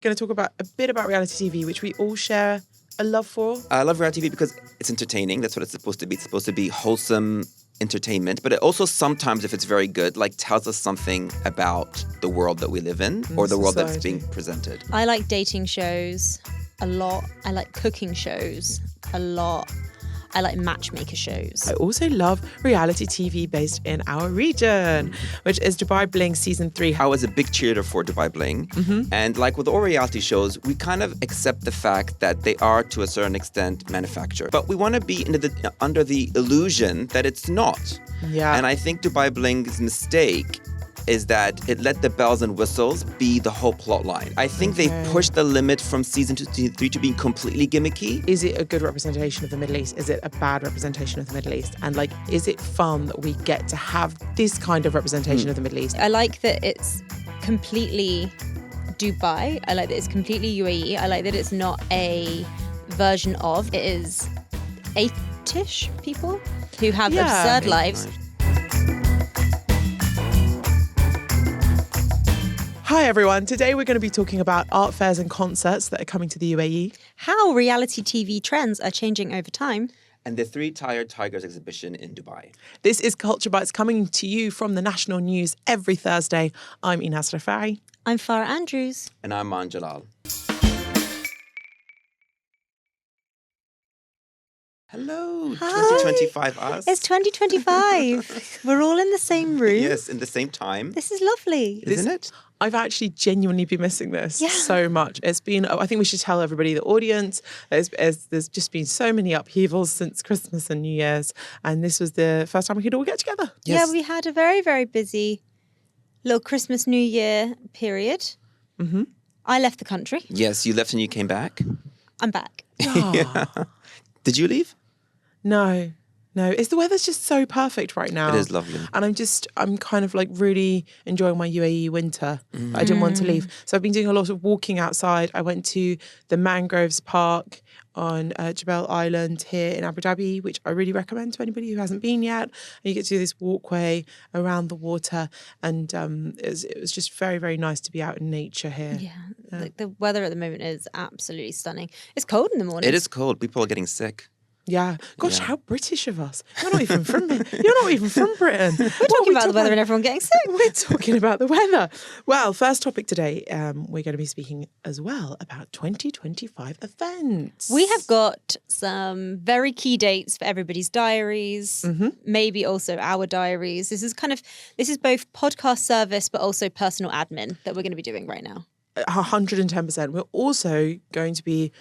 going to talk about a bit about reality TV, which we all share a love for. I love reality TV because it's entertaining. That's what it's supposed to be. It's supposed to be wholesome entertainment, but it also sometimes, if it's very good, like tells us something about the world that we live in or the world that's being presented. I like dating shows a lot. I like cooking shows a lot. I like matchmaker shows. I also love reality TV based in our region, which is Dubai Bling Season 3. I was a big cheerleader for Dubai Bling. And like with all reality shows, we kind of accept the fact that they are, to a certain extent, manufactured. But we want to be under the illusion that it's not. Yeah. And I think Dubai Bling's mistake is that it let the bells and whistles be the whole plot line. I think they pushed the limit from season 2 to season 3 to being completely gimmicky. Is it a good representation of the Middle East? Is it a bad representation of the Middle East? And like, is it fun that we get to have this kind of representation of the Middle East? I like that it's completely Dubai. I like that it's completely UAE. I like that it's not a version of. It is 8-ish people who have absurd lives. Hi everyone, today we're going to be talking about art fairs and concerts that are coming to the UAE. How reality TV trends are changing over time. And the 3 Tired Tigers exhibition in Dubai. This is Culture Bites coming to you from the national news every Thursday. I'm Enas Refaei. I'm Farah Andrews. And I'm Maan Jalal. Hello, Hi. 2025 us. It's 2025. We're all in the same room. Yes, in the same time. This is lovely. Isn't it? I've actually genuinely been missing this so much. It's been, I think we should tell everybody, the audience, there's just been so many upheavals since Christmas and New Year's. And this was the first time we could all get together. Yes. Yeah, we had a very, very busy little Christmas, New Year period. Mm-hmm. I left the country. Yes, you left and you came back. I'm back. Oh. Yeah. Did you leave? No. The weather's just so perfect right now. It is lovely. And I'm kind of like really enjoying my UAE winter. I didn't want to leave. So I've been doing a lot of walking outside. I went to the Mangroves Park on Jebel Island here in Abu Dhabi, which I really recommend to anybody who hasn't been yet. And you get to do this walkway around the water. And it was just very, very nice to be out in nature here. Yeah. Like the weather at the moment is absolutely stunning. It's cold in the morning. It is cold. People are getting sick. Yeah. Gosh, how British of us. You're not even from here. You're not even from Britain. We're talking about the weather and everyone getting sick. We're talking about the weather. Well, first topic today, we're going to be speaking as well about 2025 events. We have got some very key dates for everybody's diaries, maybe also our diaries. This is both podcast service, but also personal admin that we're going to be doing right now. 110%. We're also going to be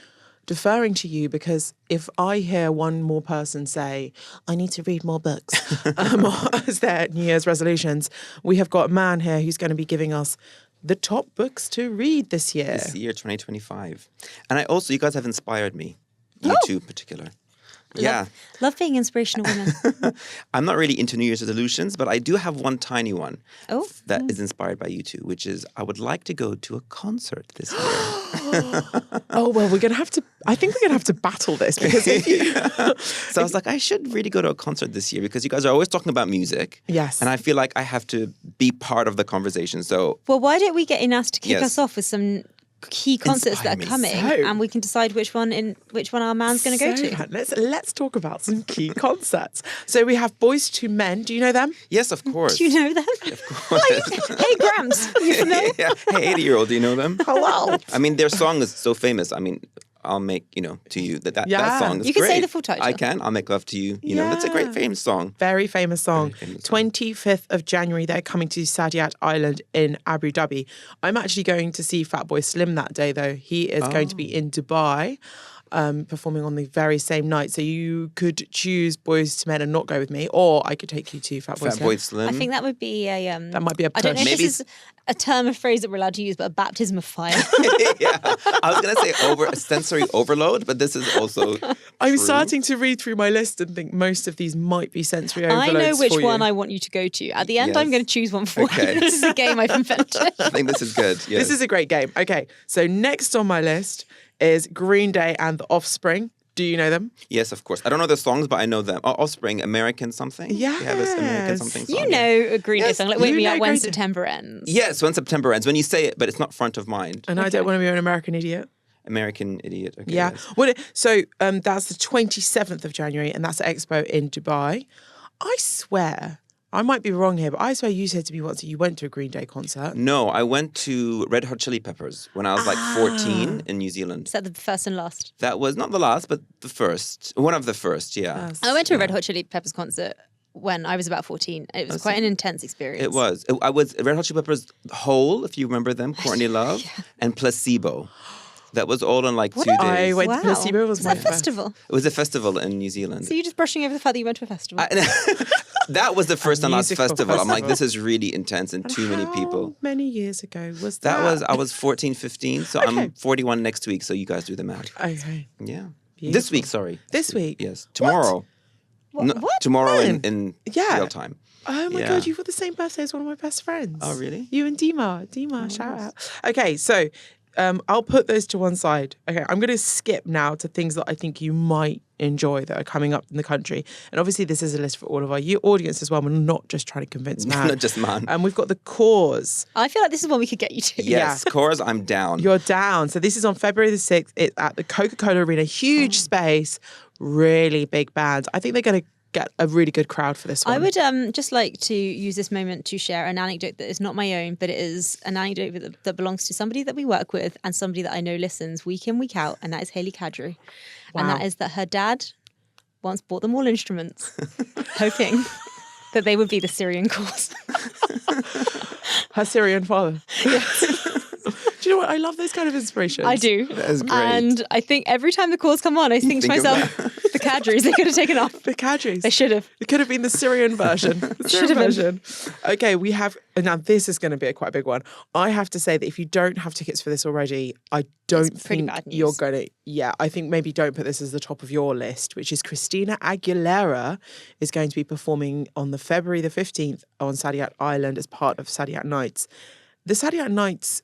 deferring to you because if I hear one more person say, I need to read more books as their New Year's resolutions, we have got a man here who's going to be giving us the top books to read this year. This year, 2025. And you guys have inspired me. You two in particular. Love being inspirational women. I'm not really into New Year's resolutions, but I do have one tiny one that is inspired by you two, which is I would like to go to a concert this year. Oh, well, I think we're going to have to battle this because if you... So I was like, I should really go to a concert this year because you guys are always talking about music. Yes. And I feel like I have to be part of the conversation. So, well, why don't we get Enas to kick us off with some key concerts that are coming, and we can decide which one our man's going to go to. Let's talk about some key concerts. So we have Boyz II Men. Do you know them? Yes, of course. Do you know them? Of course. Hey, Gramps, you familiar? Yeah. Hey, 80-year-old, do you know them? Hello. I mean, their song is so famous. I mean, I'll make, to you that song is You can great. say the full title. I can. I'll make love to you. That's a great famous song. Very famous song. 25th of January, they're coming to Sharjah Island in Abu Dhabi. I'm actually going to see Fatboy Slim that day, though. He is going to be in Dubai. Performing on the very same night. So you could choose Boyz II Men and not go with me, or I could take you to Fatboy Slim. Slim. I think that would be a... that might be a push. I don't know if this is a term of phrase that we're allowed to use, but a baptism of fire. Yeah. I was going to say sensory overload, but this is also I'm true. Starting to read through my list and think most of these might be sensory overloads. I know which for one you. I want you to go to. At the end, I'm going to choose one for you. This is a game I've invented. I think this is good. Yes. This is a great game. Okay, so next on my list is Green Day and The Offspring. Do you know them? Yes, of course. I don't know the songs, but I know them. Offspring, American something? Yes. They have this American something song. You know a Green Day song, like Wake you Me know Up When Green Day. September Ends. Yes, When September Ends. When you say it, but it's not front of mind. And I don't want to be an American idiot. American Idiot. Okay, Yeah. yes. Well, so that's the 27th of January, and that's the expo in Dubai. I swear, I might be wrong here, but I swear you said to me once that you went to a Green Day concert. No, I went to Red Hot Chili Peppers when I was like 14 in New Zealand. Is that the first and last? That was not the last, but the first. One of the first, yeah. I went to a Red Hot Chili Peppers concert when I was about 14. It was quite an intense experience. It was. I was Red Hot Chili Peppers Hole, if you remember them, Courtney Love, and Placebo. That was all in like 2 days. I went Wow. to Placebo. Was It's my a festival. It was a festival in New Zealand. So you're just brushing over the fact that you went to a festival. That was the first and last musical festival. I'm like, festival. this is really intense and too many people. How many years ago was that? I was 14, 15, so I'm 41 next week, so you guys do the math. Okay. Yeah. Beautiful. This week, sorry. This week? Yes. Tomorrow. No, What? tomorrow When? in Yeah. real time. Oh my Yeah. God, you've got the same birthday as one of my best friends. Oh, really? You and Dima. Shout out. Okay, so I'll put those to one side. Okay, I'm going to skip now to things that I think you might enjoy that are coming up in the country. And obviously this is a list for all of our audience as well. We're not just trying to convince man. Not just man. And we've got the Cause. I feel like this is one we could get you to. Yes, Cores, I'm down. You're down. So this is on February the 6th. It's at the Coca-Cola Arena. Huge space, really big bands. I think they're going to get a really good crowd for this one. I would just like to use this moment to share an anecdote that is not my own, but it is an anecdote that belongs to somebody that we work with and somebody that I know listens week in, week out, and that is Hayley Kadri. Wow. And that is that her dad once bought them all instruments, hoping that they would be the Syrian cause. Her Syrian father. Do you know what? I love those kind of inspirations. I do. That is great. And I think every time the cause come on, I think to think of myself, the Kadris, they could have taken off. The Kadris. They should have. It could have been the Syrian version. The Syrian Should have version. Okay, we have, now this is going to be quite a big one. I have to say that if you don't have tickets for this already, I don't It's pretty think bad news. you're going to, I think maybe don't put this as the top of your list, which is Christina Aguilera is going to be performing on the February the 15th on Saadiyat Island as part of Saadiyat Nights. The Saadiyat Nights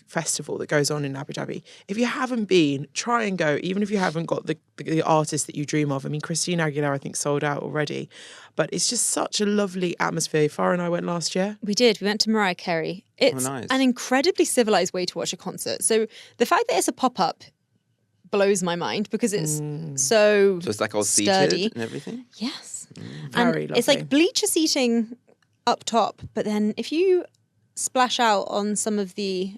festival that goes on in Abu Dhabi, if you haven't been, try and go, even if you haven't got the artist that you dream of. I mean, Christina Aguilera, I think, sold out already. But it's just such a lovely atmosphere. Farah and I went last year. We did. We went to Mariah Carey. It's nice. an incredibly civilized way to watch a concert. So the fact that it's a pop-up blows my mind because it's so So it's like all sturdy. seated and everything? Yes. Very and it's lovely. like bleacher seating up top, but then if you splash out on some of the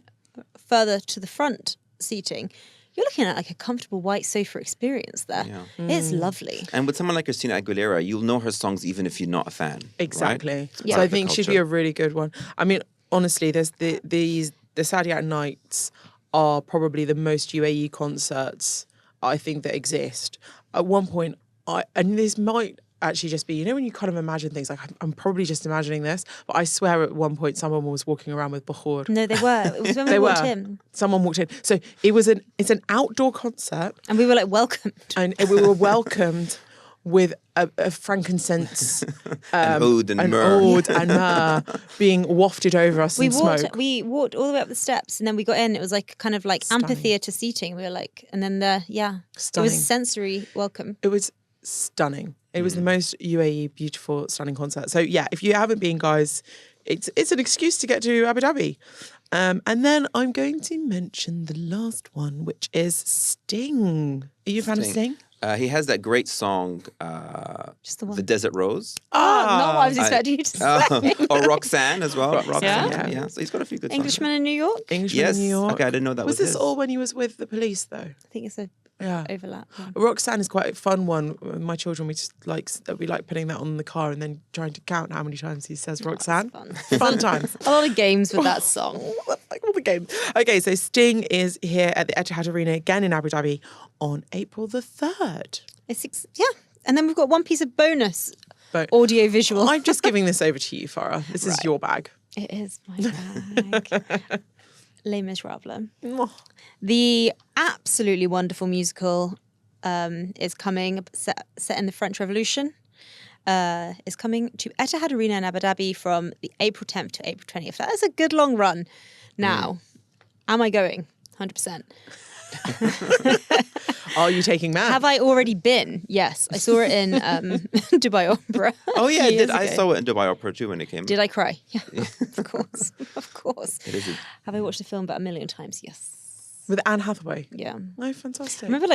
further to the front seating, you're looking at like a comfortable white sofa experience there. Yeah. It's lovely. And with someone like Christina Aguilera, you'll know her songs even if you're not a fan. Exactly. Right? It's So part I of the think she'd be culture. a really good one. I mean, honestly, there's the Saadiyat Nights are probably the most UAE concerts I think that exist. At one point, and this might actually just be, you know, when you kind of imagine things, like I'm probably just imagining this, but I swear at one point someone was walking around with Bahur. No, they were. It was when we walked in. Someone walked in. So it's an outdoor concert, And we were like, welcome. and we were welcomed with a frankincense, An oud and an myrrh. oud and myrrh being wafted over us in smoke. We walked all the way up the steps and then we got in. It was like kind of like Stunning. amphitheater seating. We were like, and then it Stunning. was sensory welcome. It was stunning. It was the most UAE beautiful, stunning concert. So yeah, if you haven't been, guys, it's an excuse to get to Abu Dhabi. And then I'm going to mention the last one, which is Sting. Are you a fan of Sting? He has that great song, Just the one. The Desert Rose. Not what I was expecting you to say. Or Roxanne as well. Roxanne. Yeah? Yeah. So he's got a few good Englishman in New York? Englishman Yes. in New York. Okay, I didn't know that was this his. all when he was with the police, though? I think it's a Yeah. overlap. Yeah. Roxanne is quite a fun one. My children, we like putting that on the car and then trying to count how many times he says Roxanne. fun. Fun times. A lot of games with that song. Like all the games. Okay, so Sting is here at the Etihad Arena again in Abu Dhabi on April the 3rd. And then we've got one piece of bonus But audio visual. I'm just giving this over to you, Farah. This is your bag. It is my bag. Les Miserables. The absolutely wonderful musical is coming, set in the French Revolution, is coming to Etihad Arena in Abu Dhabi from the April 10th to April 20th. That is a good long run. Now, am I going? 100%. Are you taking Maan? Have I already been? Yes, I saw it in Dubai Opera. Oh yeah, I years did. I ago. saw it in Dubai Opera too when it came. Did I cry? Yeah, of course, of course. It is. Have I watched the film about 1 million times? Yes. With Anne Hathaway? Yeah. Oh, fantastic. I remember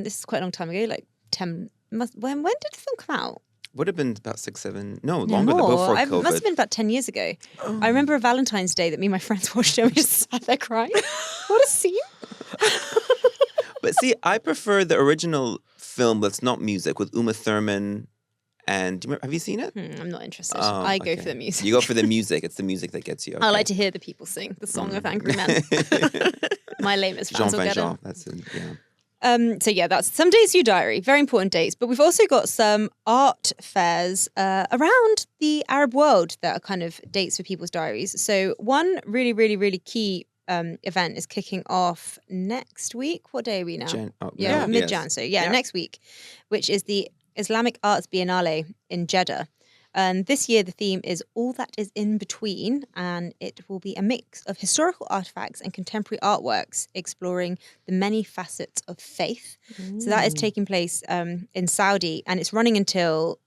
this is quite a long time ago, like 10, when did the film come out? Would have been about 6, 7, no, No, longer than more. before It COVID. must have been about 10 years ago. I remember a Valentine's Day that me and my friends watched it and we just sat there crying. What a scene. But see, I prefer the original film that's not music with Uma Thurman. And do you remember, have you seen it? I'm not interested. Oh, I go okay. for the music. You go for the music. It's the music that gets you. I Okay. like to hear the people sing the song of Angry Men. My lamest fans will get it. That's it. Yeah. So yeah, that's some dates to your diary. Very important dates. But we've also got some art fairs around the Arab world that are kind of dates for people's diaries. So one really, really, really key event is kicking off next week. What day are we now? Mid-Jan. So next week, which is the Islamic Arts Biennale in Jeddah. And this year, the theme is All That Is In Between, and it will be a mix of historical artifacts and contemporary artworks exploring the many facets of faith. So that is taking place in Saudi, and it's running until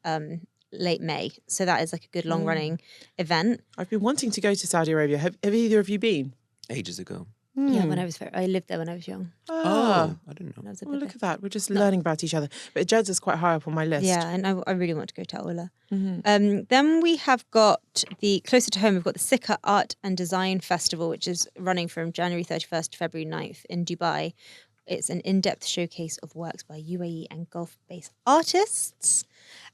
late May. So that is like a good long-running event. I've been wanting to go to Saudi Arabia. Have either of you been? Ages ago. Yeah, when I lived there when I was young. I didn't know. When I was a Well, bit look at that. We're just learning about each other. But Jeddah's quite high up on my list. Yeah, and I really want to go to Ola. Then we have got closer to home, we've got the Sikha Art and Design Festival, which is running from January 31st to February 9th in Dubai. It's an in-depth showcase of works by UAE and Gulf-based artists.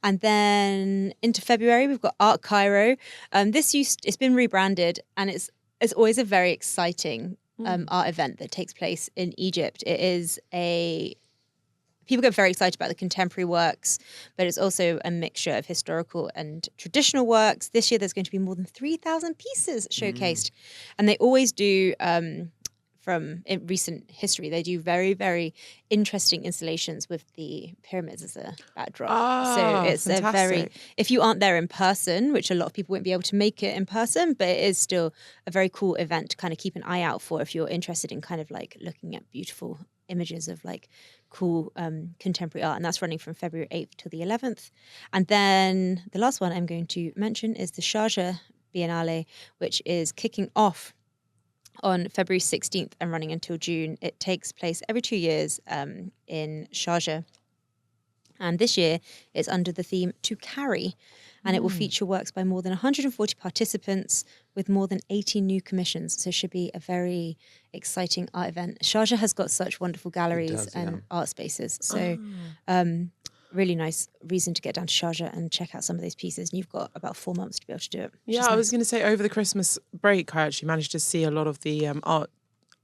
And then into February, we've got Art Cairo. It's been rebranded, and it's always a very exciting art event that takes place in Egypt. People get very excited about the contemporary works, but it's also a mixture of historical and traditional works. This year, there's going to be more than 3,000 pieces showcased. And they always do, in recent history, they do very, very interesting installations with the pyramids as a backdrop. So it's fantastic. if you aren't there in person, which a lot of people won't be able to make it in person, but it is still a very cool event to kind of keep an eye out for if you're interested in kind of like looking at beautiful images of like cool contemporary art. And that's running from February 8th till the 11th. And then the last one I'm going to mention is the Sharjah Biennial, which is kicking off on February 16th and running until June. It takes place every 2 years in Sharjah. And this year it's under the theme To Carry. And it will feature works by more than 140 participants with more than 80 new commissions. So it should be a very exciting art event. Sharjah has got such wonderful galleries and art spaces. So really nice reason to get down to Sharjah and check out some of those pieces. And you've got about 4 months to be able to do it. Yeah, I was going to say over the Christmas break, I actually managed to see a lot of the art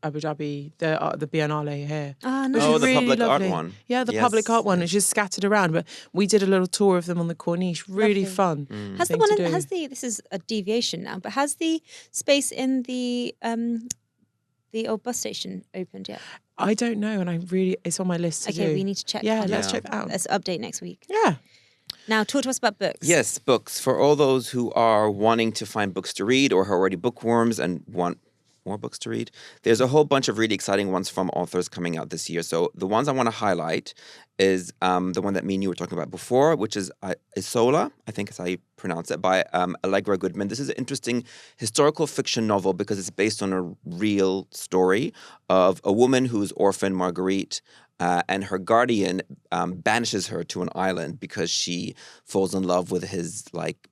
Abu Dhabi, the Biennale here. Ah, Which nice. is the really public art lovely. one. Yeah, the Yes. public art one. It's just scattered around, but we did a little tour of them on the Corniche. Really Lovely. fun. Has the thing one to in, do. this is a deviation now, but has the space in the old bus station opened yet? I don't know, and it's on my list to do. Okay, we need to check. Yeah, on let's that. check that out. Let's update next week. Yeah. Now, talk to us about books. Yes, books. For all those who are wanting to find books to read or who are already bookworms and want more books to read, there's a whole bunch of really exciting ones from authors coming out this year. So the ones I want to highlight is the one that me and you were talking about before, which is Isola, I think is how you pronounce it, by Allegra Goodman. This is an interesting historical fiction novel because it's based on a real story of a woman who's orphaned, Marguerite, and her guardian banishes her to an island because she falls in love with his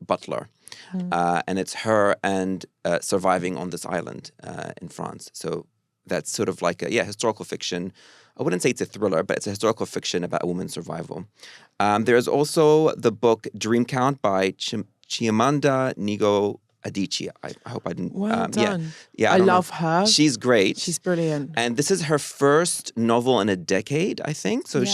butler. And it's her and surviving on this island in France. So that's sort of like a historical fiction. I wouldn't say it's a thriller, but it's a historical fiction about a woman's survival. There's also the book Dream Count by Chimamanda Ngozi Adichie. I hope I didn't. Well done. Yeah, I don't know. love her. She's great. She's brilliant. And this is her first novel in a decade, I think. So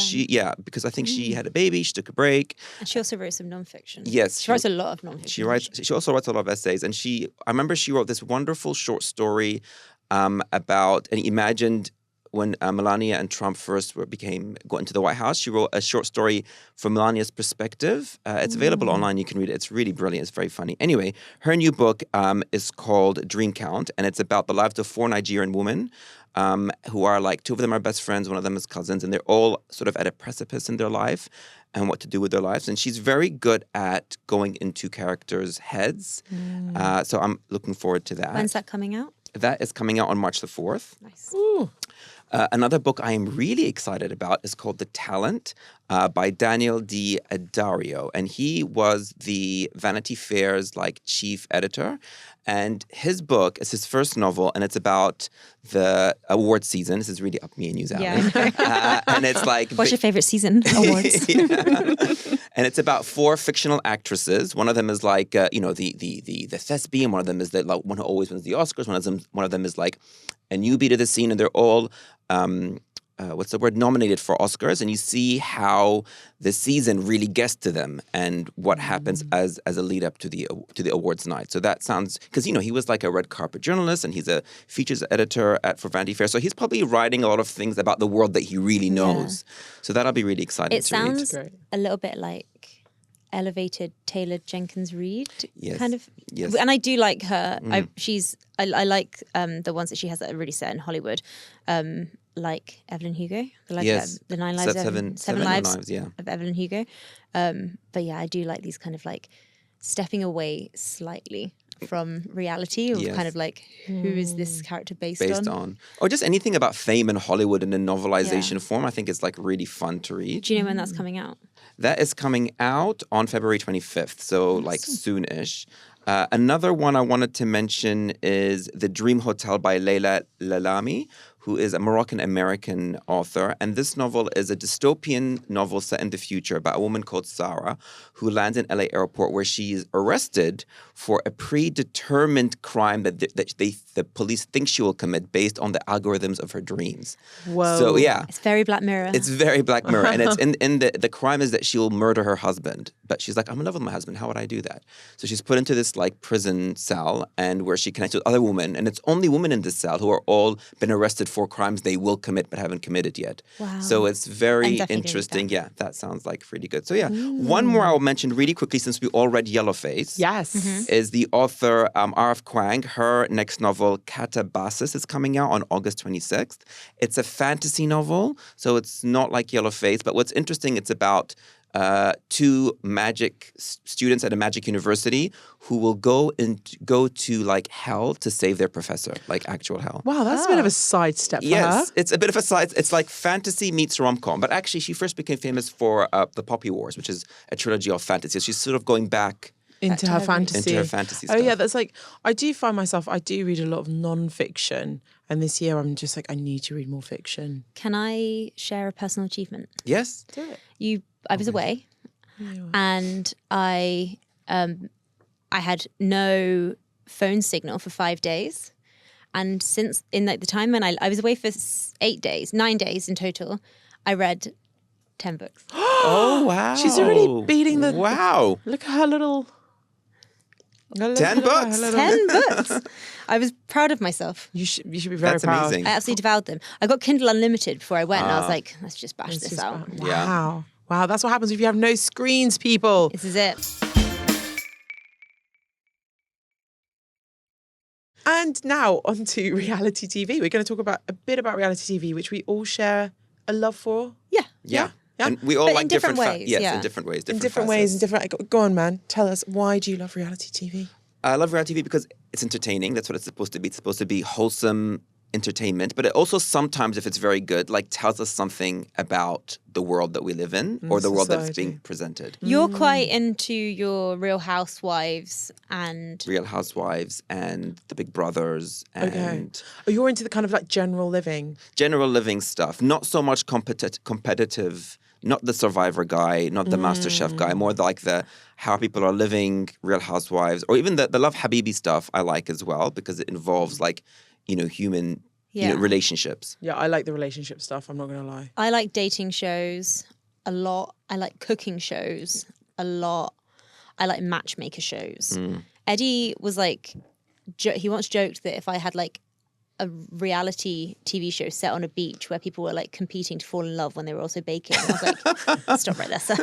because I think she had a baby, she took a break. And she also wrote some nonfiction. Yes. She writes a lot of nonfiction. She also writes a lot of essays. And I remember she wrote this wonderful short story about an imagined when Melania and Trump first got into the White House. She wrote a short story from Melania's perspective. It's available online. You can read it. It's really brilliant. It's very funny. Anyway, her new book is called Dream Count, and it's about the lives of 4 Nigerian women who are like, two of them are best friends, one of them is cousins, and they're all sort of at a precipice in their life and what to do with their lives. And she's very good at going into characters' heads. So I'm looking forward to that. When's that coming out? That is coming out on March the 4th. Nice. Ooh. Another book I am really excited about is called The Talent by Daniel D. Dario. And he was the Vanity Fair's like chief editor. And his book is his first novel, and it's about the award season. This is really up me and you's alley. Yeah. And it's like... What's your favorite season? Awards. And it's about 4 fictional actresses. One of them is like, the thespian. One of them is the like, one who always wins the Oscars. One of them is like a newbie to the scene, and they're all... nominated for Oscars, and you see how the season really gets to them and what happens as a lead up to the awards night. So that sounds, because he was like a red carpet journalist, and he's a features editor for Vanity Fair, so he's probably writing a lot of things about the world that he really knows. So that'll be really exciting It to read. sounds a little bit like elevated Taylor Jenkins Reid, Yes. kind of. Yes. And I do like her. I like the ones that she has that are really set in Hollywood. Like Evelyn Hugo, the 9 Lives, seven lives yeah. of Evelyn Hugo. But yeah, I do like these kind of like stepping away slightly from reality of kind of like, who is this character based on? Or just anything about fame in Hollywood in a novelization form. I think it's like really fun to read. Do you know when that's coming out? That is coming out on February 25th, so like soon-ish. Another one I wanted to mention is The Dream Hotel by Leila Lalami, who is a Moroccan-American author. And this novel is a dystopian novel set in the future about a woman called Sarah who lands in LA airport where she is arrested for a predetermined crime that the police think she will commit based on the algorithms of her dreams. Whoa. So, yeah. It's very Black Mirror. It's very Black Mirror. And it's in the crime is that she will murder her husband. But she's like, I'm in love with my husband. How would I do that? So she's put into this like prison cell, and where she connects with other women. And it's only women in this cell who are all been arrested for crimes they will commit but haven't committed yet. Wow. So it's very interesting. Yeah, that sounds like really good. So yeah, one more I'll mention really quickly since we all read Yellowface. Yes. Is the author R.F. Kuang. Her next novel, Catabasis, is coming out on August 26th. It's a fantasy novel, so it's not like Yellowface. But what's interesting, it's about 2 magic students at a magic university who will go to like hell to save their professor, like actual hell. Wow, that's a bit of a sidestep for her. Yes, it's a bit of a side. It's like fantasy meets rom-com. But actually, she first became famous for The Poppy Wars, which is a trilogy of fantasy. She's sort of going back into her fantasy. Into her fantasy Oh stuff. yeah, that's like, I do find myself, I do read a lot of non-fiction. And this year I'm just like, I need to read more fiction. Can I share a personal achievement? Yes. Do it. I was away, and I had no phone signal for 5 days, and since in like the time when I was away for 9 days in total, I read 10 books. Oh wow! She's already beating the... Wow! Look at her little... 10 books. 10 books. I was proud of myself. You should be very That's proud. amazing. I absolutely devoured them. I got Kindle Unlimited before I went, and I was like, let's just bash this out. Wow. Yeah. Wow, that's what happens if you have no screens, people. This is it. And now on to reality TV. We're going to talk a bit about reality TV, which we all share a love for. Yeah. Yeah. Yeah. And we all But like in different ways, yes, yeah. in different ways. In different ways. Go on, man. Tell us, why do you love reality TV? I love reality TV because it's entertaining. That's what it's supposed to be. It's supposed to be wholesome entertainment, but it also sometimes, if it's very good, like tells us something about the world that we live in or the world that's being presented. You're quite into your Real Housewives and... Real Housewives and The Big Brothers and Oh, you're into the kind of like general living. general living stuff. Not so much competitive, not the Survivor guy, not the Master Chef guy, more like the how people are living, Real Housewives, or even the Love Habibi stuff I like as well, because it involves like, human relationships. Yeah, I like the relationship stuff, I'm not going to lie. I like dating shows a lot. I like cooking shows a lot. I like matchmaker shows. Eddie was like, he once joked that if I had like a reality TV show set on a beach where people were like competing to fall in love when they were also baking. And I was like, stop right there, sir.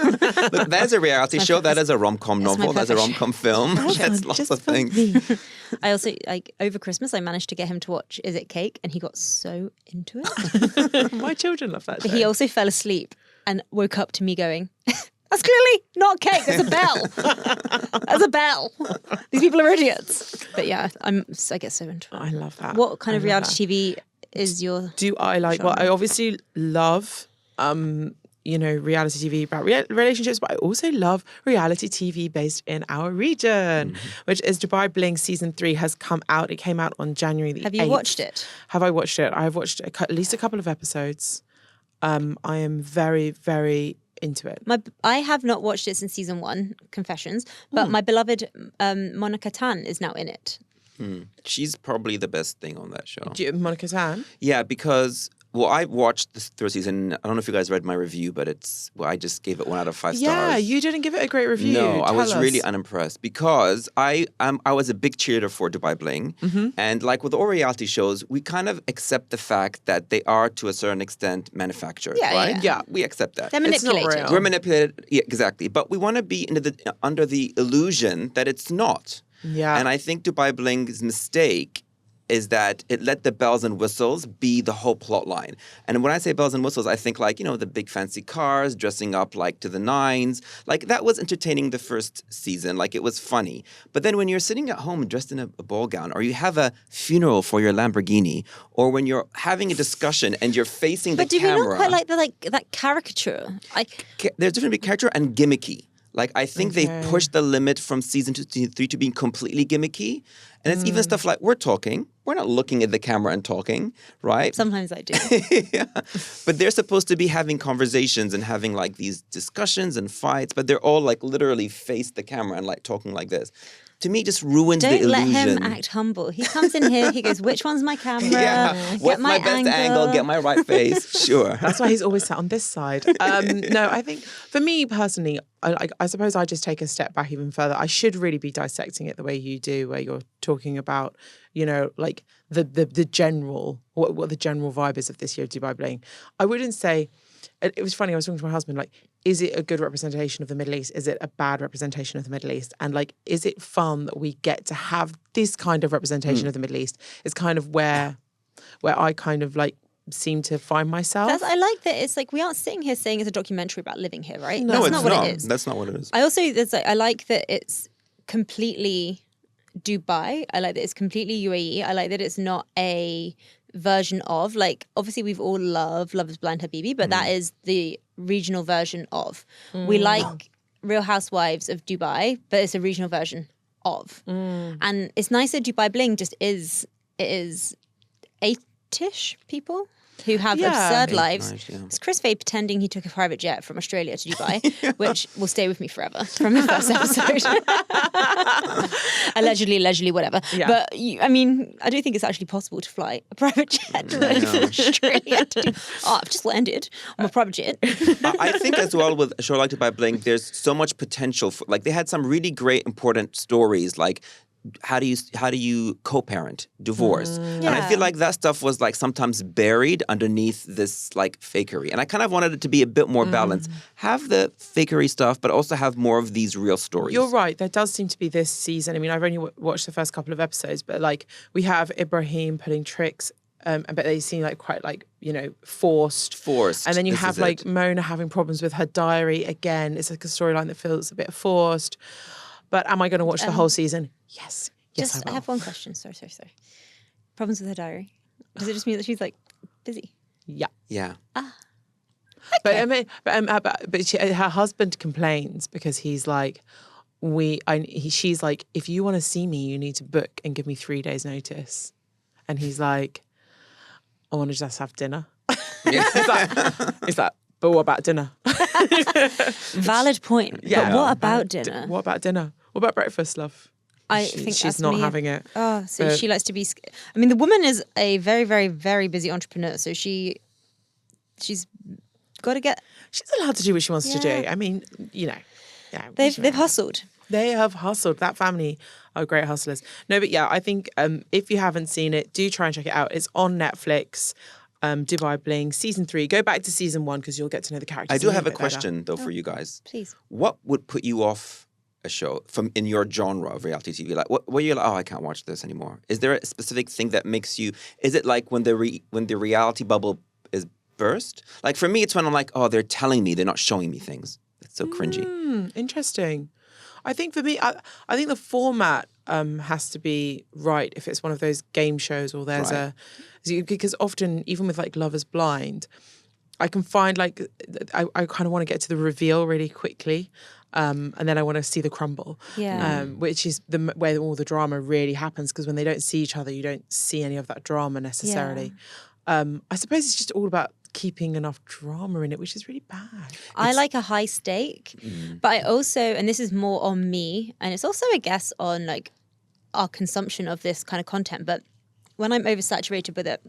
Look, that is a reality show. That is a rom-com novel. That's a rom-com film. That's lots of things. I also, like, over Christmas, I managed to get him to watch Is It Cake? And he got so into it. My children love that show. But he also fell asleep and woke up to me going, that's clearly not cake, there's a bell. There's a bell. These people are idiots. But yeah, I get so into it. I love that. What kind of reality TV is your... Do I like... Well, I obviously love, reality TV about relationships, but I also love reality TV based in our region, which is Dubai Bling Season 3 has come out. It came out on January the 8th. Have you watched it? Have I watched it? I've watched at least a couple of episodes. I am very, very into it. I have not watched it since season 1, confessions, but my beloved Monica Tan is now in it. She's probably the best thing on that show. Monica Tan? Yeah, because... Well, I watched the third season. I don't know if you guys read my review, but I just gave it 1 out of 5 stars. Yeah, you didn't give it a great review. No, I was Tell us. really unimpressed because I was a big cheerleader for Dubai Bling. And like with all reality shows, we kind of accept the fact that they are, to a certain extent, manufactured, right? Yeah. We accept that. They're It's not manipulated. real. We're manipulated, yeah, exactly. But we want to be under the illusion that it's not. Yeah. And I think Dubai Bling's mistake is that it let the bells and whistles be the whole plot line. And when I say bells and whistles, I think like, the big fancy cars, dressing up like to the nines. Like that was entertaining the first season. Like it was funny. But then when you're sitting at home dressed in a ball gown, or you have a funeral for your Lamborghini, or when you're having a discussion and you're facing the camera. But do we not quite like that caricature? There's different between character and gimmicky. Like, I think they pushed the limit from season 2 to 3 to being completely gimmicky. And it's even stuff like, we're talking. We're not looking at the camera and talking, right? Sometimes I do. Yeah. But they're supposed to be having conversations and having, like, these discussions and fights. But they're all, like, literally face the camera and, like, talking like this. To me, just ruins the illusion. Don't let him act humble. He comes in here, he goes, which one's my camera? Yeah. What's my best angle? Get my right face? Sure. That's why he's always sat on this side. No, I think for me personally, I suppose I just take a step back even further. I should really be dissecting it the way you do, where you're talking about, like the general, what the general vibe is of this year of Dubai Bling. I wouldn't say, it was funny, I was talking to my husband, like, is it a good representation of the Middle East? Is it a bad representation of the Middle East? And like, is it fun that we get to have this kind of representation of the Middle East? It's kind of where I kind of like seem to find myself. I like that it's like, we aren't sitting here saying it's a documentary about living here, right? No, That's it's not what it is. That's not what it is. I also, I like that it's completely Dubai. I like that it's completely UAE. I like that it's not a version of, like, obviously we've all loved Love is Blind Habibi, but that is the regional version of. We like Real Housewives of Dubai, but it's a regional version of. And it's nice that Dubai Bling just is 8-ish people who have absurd lives. Nice, yeah. It's Chris Faye pretending he took a private jet from Australia to Dubai, which will stay with me forever from the first episode. allegedly, whatever. Yeah. But I don't think it's actually possible to fly a private jet from Australia. I've just landed on a private jet. I think as well with a show like Dubai Bling, there's so much potential for, like, they had some really great important stories, like how do you co-parent divorce? And I feel like that stuff was like sometimes buried underneath this like fakery. And I kind of wanted it to be a bit more balanced. Have the fakery stuff, but also have more of these real stories. You're right. There does seem to be this season. I mean, I've only watched the first couple of episodes, but like we have Ibrahim pulling tricks, but they seem like quite like, forced. And then you have like Mona having problems with her diary again. It's like a storyline that feels a bit forced. But am I going to watch the whole season? Yes. Yes, I have one question. Sorry. Problems with her diary. Does it just mean that she's like busy? Yeah. Yeah. Okay. But her husband complains because he's like, she's like, if you want to see me, you need to book and give me 3 days notice. And he's like, I want to just have dinner. He's like, but what about dinner? Valid point. Yeah. But what about dinner? What about dinner? What about breakfast, love? I think she's that's not me. having it. Oh, so she likes to be. I mean, the woman is a very, very, very busy entrepreneur. So she's got to get. She's allowed to do what she wants to do. I mean, Yeah, They've hustled. They have hustled. That family Oh, Great Hustlers. No, but yeah, I think if you haven't seen it, do try and check it out. It's on Netflix. Dubai Bling, season 3. Go back to season 1 because you'll get to know the characters. I do have a bit question though for you guys. Please. What would put you off a show from in your genre of reality TV? Like, what you're like, oh, I can't watch this anymore. Is there a specific thing that makes you? Is it like when the reality bubble is burst? Like for me, it's when I'm like, oh, they're telling me, they're not showing me things. It's so cringy. Interesting. I think for me, I think the format has to be right if it's one of those game shows or there's because often, even with like Love is Blind, I can find like, I kind of want to get to the reveal really quickly. And then I want to see the crumble, which is where all the drama really happens, because when they don't see each other, you don't see any of that drama necessarily. I suppose it's just all about keeping enough drama in it, which is really bad. I like a high stake, but I also, and this is more on me, and it's also, I guess, on like our consumption of this kind of content, but when I'm oversaturated with it,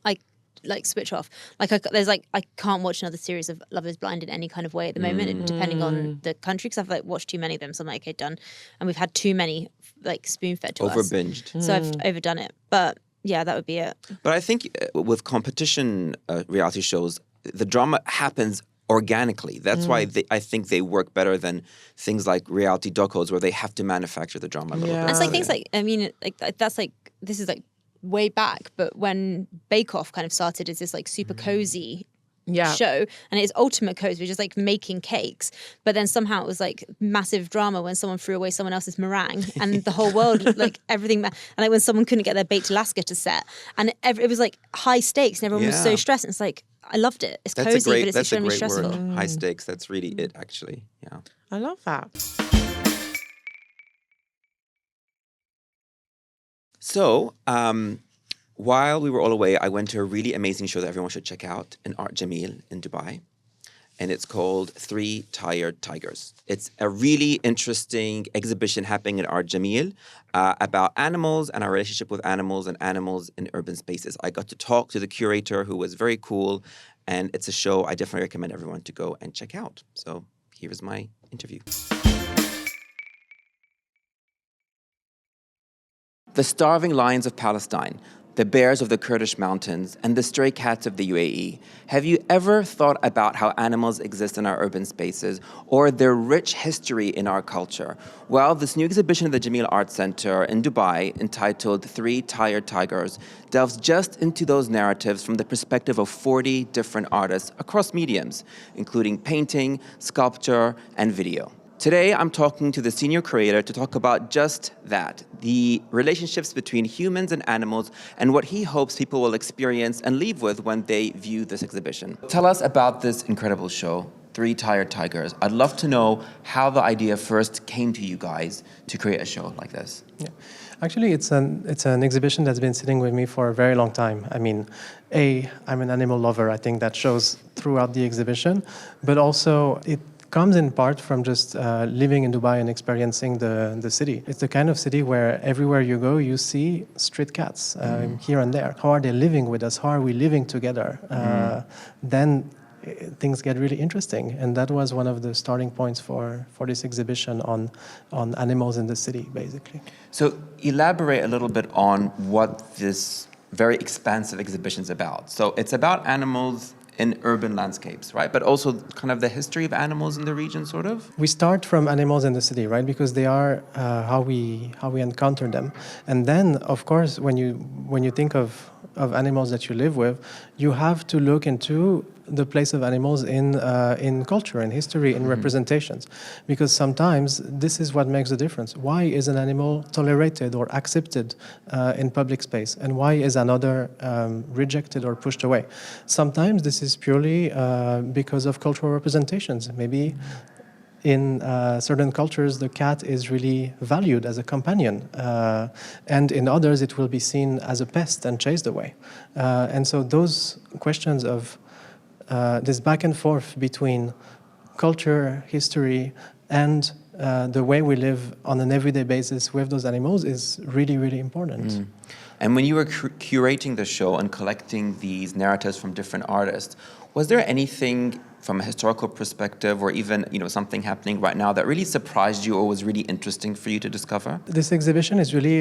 I like switch off. Like I can't watch another series of Love is Blind in any kind of way at the moment, depending on the country, because I've like watched too many of them, so I'm like, okay, done. And we've had too many like spoon fed to us. Over-binged. So I've overdone it. But yeah, that would be it. But I think with competition reality shows, the drama happens organically. That's why I think they work better than things like reality docos, where they have to manufacture the drama a little bit. And it's like things like, I mean, like that's like, this is like way back, but when Bake Off kind of started as this like super cozy show, and it's ultimate cozy, we're just like making cakes, but then somehow it was like massive drama when someone threw away someone else's meringue, and the whole world like everything, and like when someone couldn't get their baked Alaska to set, and it was like high stakes, and everyone was so stressed, and it's like, I loved it. It's cozy, but it's extremely stressful. Word. High stakes, that's really it actually. Yeah, I love that. So, while we were all away, I went to a really amazing show that everyone should check out in Art Jameel in Dubai. And it's called 3 Tired Tigers. It's a really interesting exhibition happening at Art Jameel about animals and our relationship with animals and animals in urban spaces. I got to talk to the curator, who was very cool. And it's a show I definitely recommend everyone to go and check out. So here is my interview. The starving lions of Palestine, the bears of the Kurdish mountains, and the stray cats of the UAE. Have you ever thought about how animals exist in our urban spaces, or their rich history in our culture? Well, this new exhibition at the Jameel Arts Centre in Dubai, entitled 3 Tired Tigers, delves just into those narratives from the perspective of 40 different artists across mediums, including painting, sculpture, and video. Today, I'm talking to the senior curator to talk about just that, the relationships between humans and animals, and what he hopes people will experience and leave with when they view this exhibition. Tell us about this incredible show, 3 Tired Tigers. I'd love to know how the idea first came to you guys to create a show like this. Yeah. Actually, it's an exhibition that's been sitting with me for a very long time. I mean, I'm an animal lover. I think that shows throughout the exhibition, but also it comes in part from just living in Dubai and experiencing the city. It's the kind of city where everywhere you go, you see street cats here and there. How are they living with us? How are we living together? Then things get really interesting. And that was one of the starting points for this exhibition on animals in the city, basically. So elaborate a little bit on what this very expansive exhibition is about. So it's about animals in urban landscapes, right? But also kind of the history of animals in the region, sort of? We start from animals in the city, right? Because they are how we encounter them. And then, of course, when you think of animals that you live with, you have to look into the place of animals in culture, in history, in representations. Because sometimes this is what makes the difference. Why is an animal tolerated or accepted in public space? And why is another rejected or pushed away? Sometimes this is purely because of cultural representations. Maybe in certain cultures, the cat is really valued as a companion, and in others, it will be seen as a pest and chased away. And so those questions of this back and forth between culture, history, and the way we live on an everyday basis with those animals is really, really important. And when you were curating the show and collecting these narratives from different artists, was there anything from a historical perspective, or even something happening right now that really surprised you or was really interesting for you to discover? This exhibition is really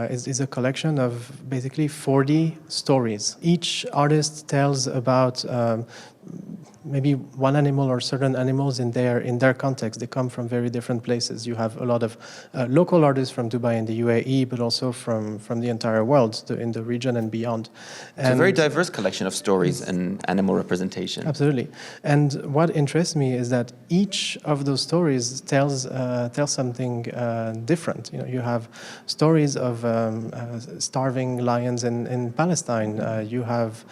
is a collection of basically 40 stories. Each artist tells about maybe one animal or certain animals in their context. They come from very different places. You have a lot of local artists from Dubai and the UAE, but also from the entire world, in the region and beyond. It's a very diverse collection of stories and animal representation. Absolutely. And what interests me is that each of those stories tells something different. You have stories of starving lions in Palestine. You have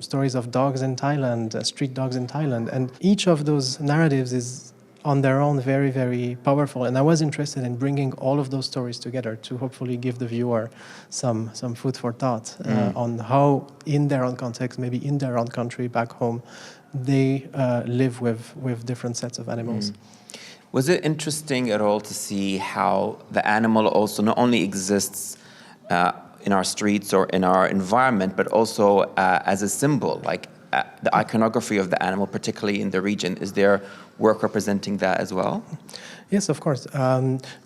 stories of dogs in Thailand, street dogs in Thailand. And each of those narratives is on their own very, very powerful. And I was interested in bringing all of those stories together to hopefully give the viewer some food for thought on how, in their own context, maybe in their own country, back home, they live with different sets of animals. Was it interesting at all to see how the animal also not only exists in our streets or in our environment, but also as a symbol, like the iconography of the animal, particularly in the region? Is there work representing that as well? Yes, of course.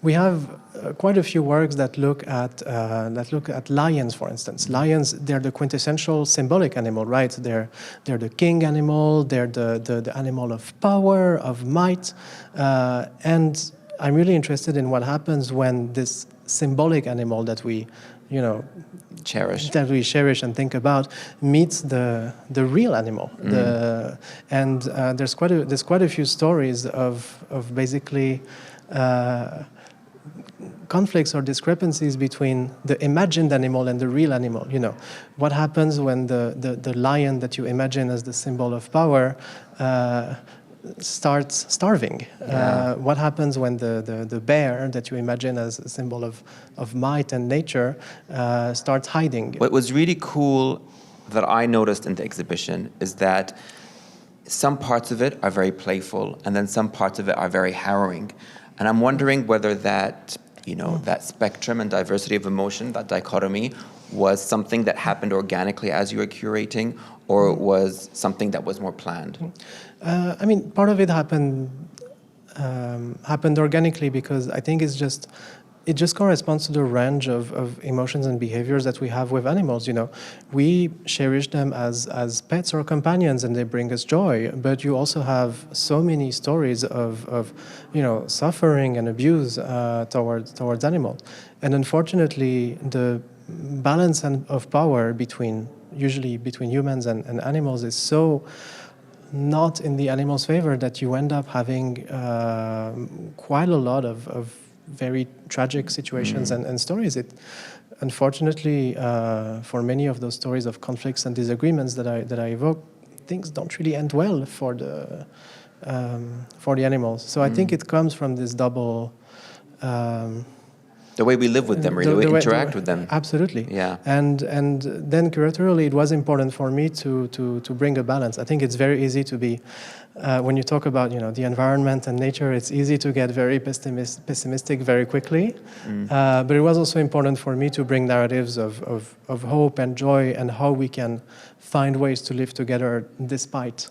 We have quite a few works that look at lions, for instance. Lions, they're the quintessential symbolic animal, right? They're the king animal. They're the animal of power, of might, and I'm really interested in what happens when this symbolic animal that we cherish and think about meets the real animal. There's quite a few stories of basically conflicts or discrepancies between the imagined animal and the real animal. What happens when the lion that you imagine as the symbol of power starts starving? What happens when the bear that you imagine as a symbol of might and nature starts hiding? What was really cool that I noticed in the exhibition is that some parts of it are very playful, and then some parts of it are very harrowing. And I'm wondering whether that, that spectrum and diversity of emotion, that dichotomy, was something that happened organically as you were curating, or was something that was more planned? Part of it happened organically, because I think it just corresponds to the range of emotions and behaviors that we have with animals. We cherish them as pets or companions, and they bring us joy. But you also have so many stories of suffering and abuse towards animals, and unfortunately, the balance of power usually between humans and animals is so not in the animal's favor that you end up having quite a lot of very tragic situations and stories. Unfortunately, for many of those stories of conflicts and disagreements that I evoke, things don't really end well for the animals. So I think it comes from this double. The way we live with them, really, the way we interact with them. Absolutely. Yeah. And then curatorially, it was important for me to bring a balance. I think it's very easy to be, when you talk about the environment and nature, it's easy to get very pessimistic very quickly. But it was also important for me to bring narratives of hope and joy, and how we can find ways to live together despite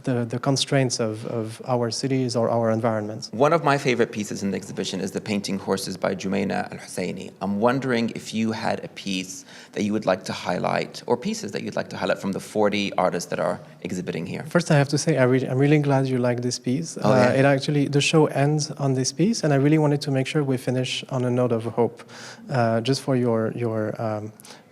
the constraints of our cities or our environments. One of my favorite pieces in the exhibition is the painting Horses by Jameel Al-Husseini. I'm wondering if you had a piece that you would like to highlight, or pieces that you'd like to highlight from the 40 artists that are exhibiting here. First, I have to say I'm really glad you like this piece. The show ends on this piece, and I really wanted to make sure we finish on a note of hope. Just for your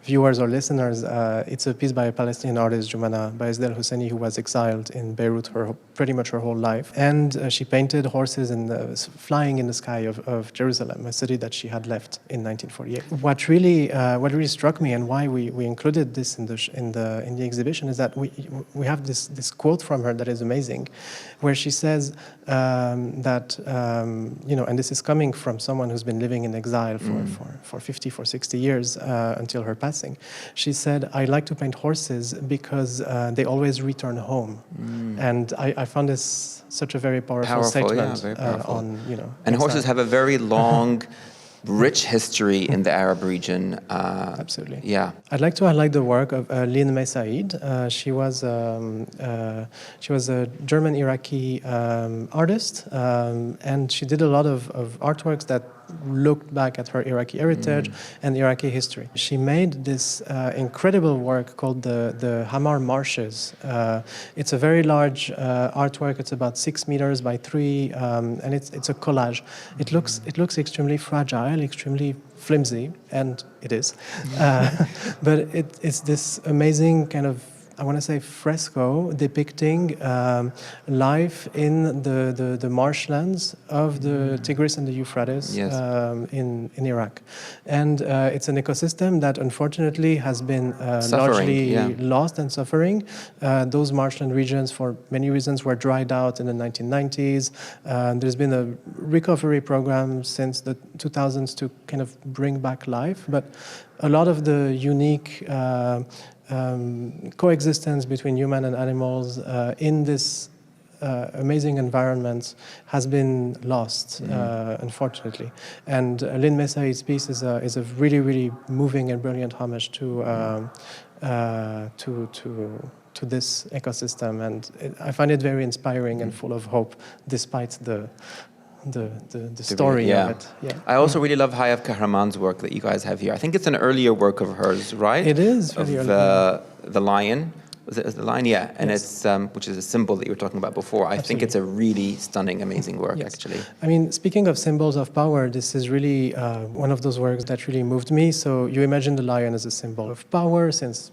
viewers or listeners, it's a piece by a Palestinian artist, Jumana Bayezid Al-Husseini, who was exiled in Beirut pretty much her whole life. And she painted horses flying in the sky of Jerusalem, a city that she had left in 1948. What really struck me, and why we included this in the exhibition, is that we have this quote from her that is amazing, where she says that and this is coming from someone who's been living in exile for 60 years until her passing. She said, "I like to paint horses because they always return home." And I found this such a very powerful statement. Yeah, very powerful. And horses have a very long rich history in the Arab region. Absolutely. Yeah. I'd like to highlight the work of Lynn Mesaid. She was a German-Iraqi artist, and she did a lot of artworks that looked back at her Iraqi heritage and Iraqi history. She made this incredible work called the Hamar Marshes. It's a very large artwork. It's about 6 meters by 3, and it's a collage. It looks extremely fragile, extremely flimsy, and it is. But it's this amazing kind of, I want to say, fresco depicting life in the marshlands of the Tigris and the Euphrates in Iraq. And it's an ecosystem that unfortunately has been largely lost and suffering. Those marshland regions, for many reasons, were dried out in the 1990s. There's been a recovery program since the 2000s to kind of bring back life. But a lot of the unique coexistence between human and animals in this amazing environment has been lost, unfortunately. And Lynn Mesaid's piece is a really, really moving and brilliant homage to this ecosystem, and I find it very inspiring and full of hope, despite the story of it. Yeah. I also really love Hayaf Kahraman's work that you guys have here. I think it's an earlier work of hers, right? It is really early. The lion. Was it the lion? Yeah. And it's which is a symbol that you were talking about before. I think it's a really stunning, amazing work, actually. I mean, speaking of symbols of power, this is really one of those works that really moved me. So you imagine the lion as a symbol of power, since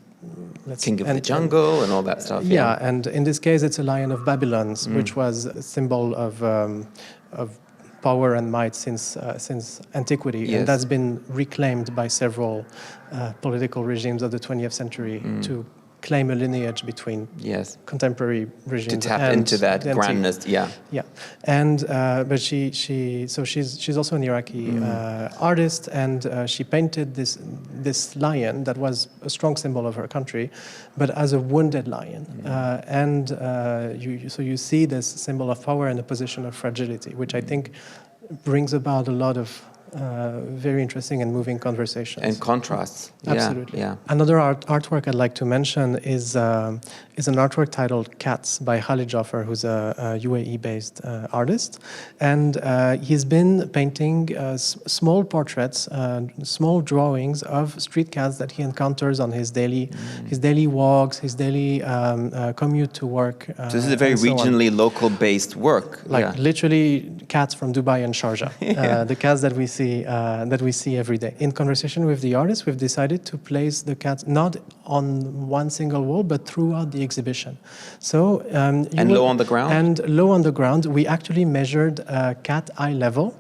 King of the jungle and all that stuff. Yeah, and in this case, it's a lion of Babylon, which was a symbol of power and might since antiquity, and that's been reclaimed by several political regimes of the 20th century to claim a lineage between contemporary regimes to tap into that grandness. And but she's also an Iraqi artist, and she painted this lion that was a strong symbol of her country, but as a wounded lion. You see this symbol of power in a position of fragility, which I think brings about a lot of very interesting and moving conversations. And contrasts. Absolutely. Yeah. Another artwork I'd like to mention is an artwork titled Cats by Khalid Jaffer, who's a UAE-based artist. And he's been painting small portraits, small drawings of street cats that he encounters on his daily walks, his daily commute to work. So this is a very regionally local-based work. Literally cats from Dubai and Sharjah. The cats that we see every day. In conversation with the artist, we've decided to place the cats not on one single wall, but throughout the exhibition. So low on the ground. And low on the ground, we actually measured cat eye level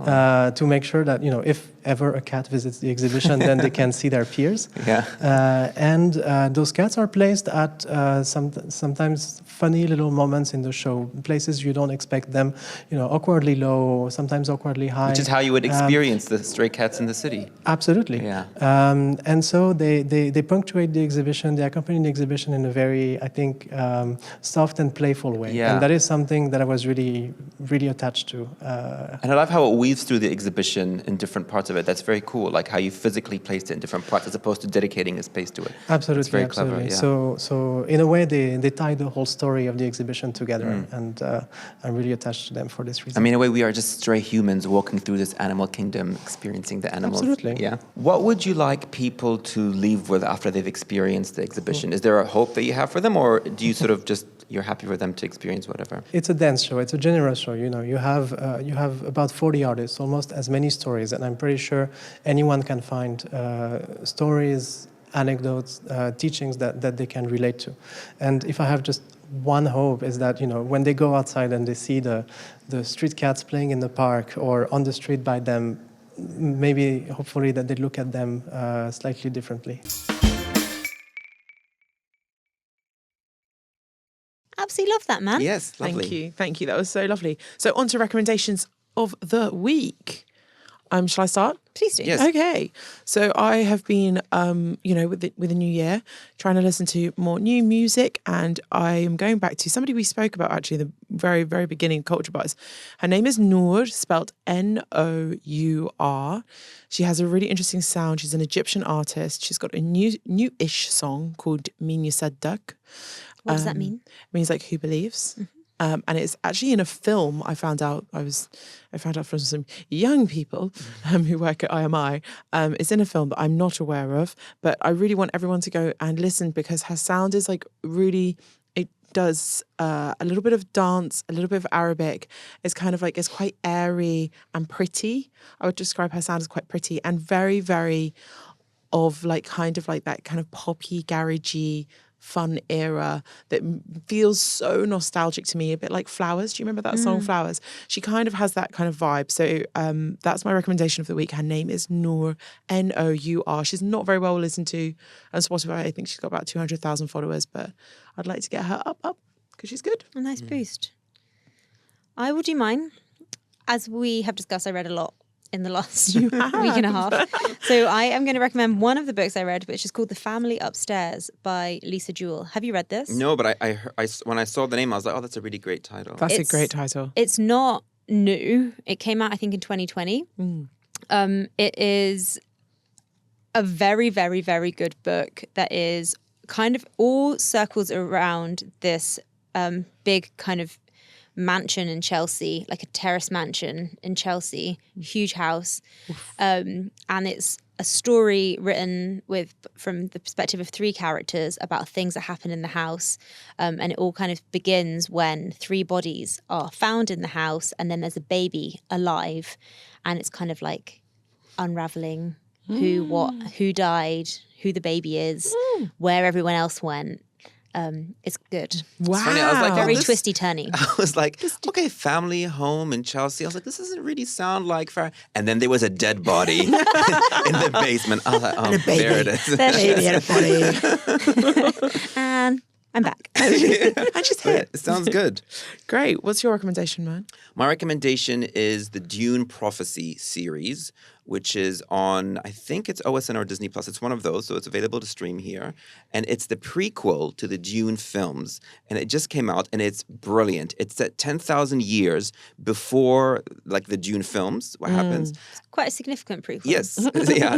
to make sure that if ever a cat visits the exhibition, then they can see their peers. And those cats are placed at sometimes funny little moments in the show, places you don't expect them, awkwardly low, sometimes awkwardly high. Which is how you would experience the stray cats in the city. Absolutely. And so they punctuate the exhibition, they accompany the exhibition in a very, I think, soft and playful way. And that is something that I was really, really attached to. And I love how it weaves through the exhibition in different parts of it. That's very cool, like how you physically placed it in different parts as opposed to dedicating a space to it. Absolutely. It's very clever. Yeah. So in a way, they tie the whole story of the exhibition together, and I'm really attached to them for this reason. I mean, in a way, we are just stray humans walking through this animal kingdom, experiencing the animals. Absolutely. Yeah. What would you like people to leave with after they've experienced the exhibition? Is there a hope that you have for them, or do you sort of just you're happy for them to experience whatever? It's a dense show. It's a generous show. You have about 40 artists, almost as many stories, and I'm pretty sure anyone can find stories, anecdotes, teachings that they can relate to. And if I have just one hope, is that when they go outside and they see the street cats playing in the park or on the street by them, maybe hopefully that they look at them slightly differently. Absolutely love that, man. Yes, lovely. Thank you. That was so lovely. So on to recommendations of the week. Shall I start? Please do. Yes. Okay. So I have been, with the new year, trying to listen to more new music, and I am going back to somebody we spoke about actually the very, very beginning of Culture Buzz. Her name is Nour, spelled Nour. She has a really interesting sound. She's an Egyptian artist. She's got a new-ish song called Min Yusaddak. What does that mean? It means like who believes. Mm-hmm. And it's actually in a film. I found out from some young people who work at IMI. It's in a film that I'm not aware of, but I really want everyone to go and listen because her sound is like really. It does a little bit of dance, a little bit of Arabic. It's kind of like it's quite airy and pretty. I would describe her sound as quite pretty and very, very of like kind of like that kind of poppy, garagey, fun era that feels so nostalgic to me, a bit like Flowers. Do you remember that song Flowers? She kind of has that kind of vibe. So that's my recommendation of the week. Her name is Nour, Nour. She's not very well listened to on Spotify. I think she's got about 200,000 followers, but I'd like to get her up because she's good. A nice boost. I will do mine. As we have discussed, I read a lot in the last week and a half. So I am going to recommend one of the books I read, which is called The Family Upstairs by Lisa Jewell. Have you read this? No, but I when I saw the name, I was like, oh, that's a really great title. That's a great title. It's not new. It came out, I think, in 2020. It is a very, very, very good book that is kind of all circles around this big kind of mansion in Chelsea, like a terrace mansion in Chelsea, huge house. And it's a story written from the perspective of 3 characters about things that happen in the house. And it all kind of begins when 3 bodies are found in the house and then there's a baby alive. And it's kind of like unraveling who died, who the baby is, where everyone else went. It's good. Wow. It's funny. I was like, Very twisty turny. I was like, okay, family home in Chelsea. I was like, this doesn't really sound like Farah. And then there was a dead body in the basement. I was like, oh, there it is. Baby and a body. And I'm back. And she's here. It sounds good. Great. What's your recommendation, man? My recommendation is the Dune Prophecy series, which is on, I think it's OSN or Disney Plus. It's one of those, so it's available to stream here. And it's the prequel to the Dune films. And it just came out, and it's brilliant. It's set 10,000 years before, like, the Dune films. What happens? Quite a significant prequel. Yes. Yeah.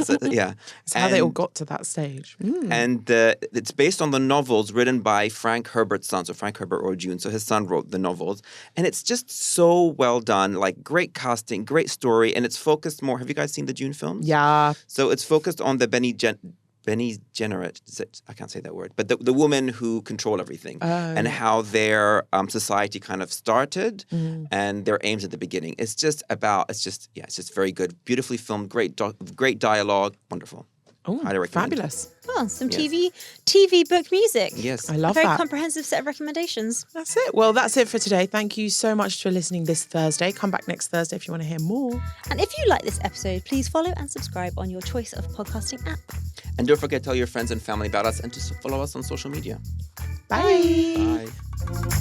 It's how they all got to that stage. And it's based on the novels written by Frank Herbert's son. So Frank Herbert wrote Dune, so his son wrote the novels. And it's just so well done, like great casting, great story. And it's focused more, have you guys seen the Dune films? Yeah. So it's focused on the Bene Gesserit, I can't say that word, but the women who control everything and how their society kind of started and their aims at the beginning. It's just very good, beautifully filmed, great dialogue, wonderful. Oh, highly recommend. Fabulous. Well, some Yes. TV book music. Yes. I love A very that. comprehensive set of recommendations. That's it. Well, that's it for today. Thank you so much for listening this Thursday. Come back next Thursday if you want to hear more. And if you like this episode, please follow and subscribe on your choice of podcasting app. And don't forget to tell your friends and family about us and to follow us on social media. Bye. Bye.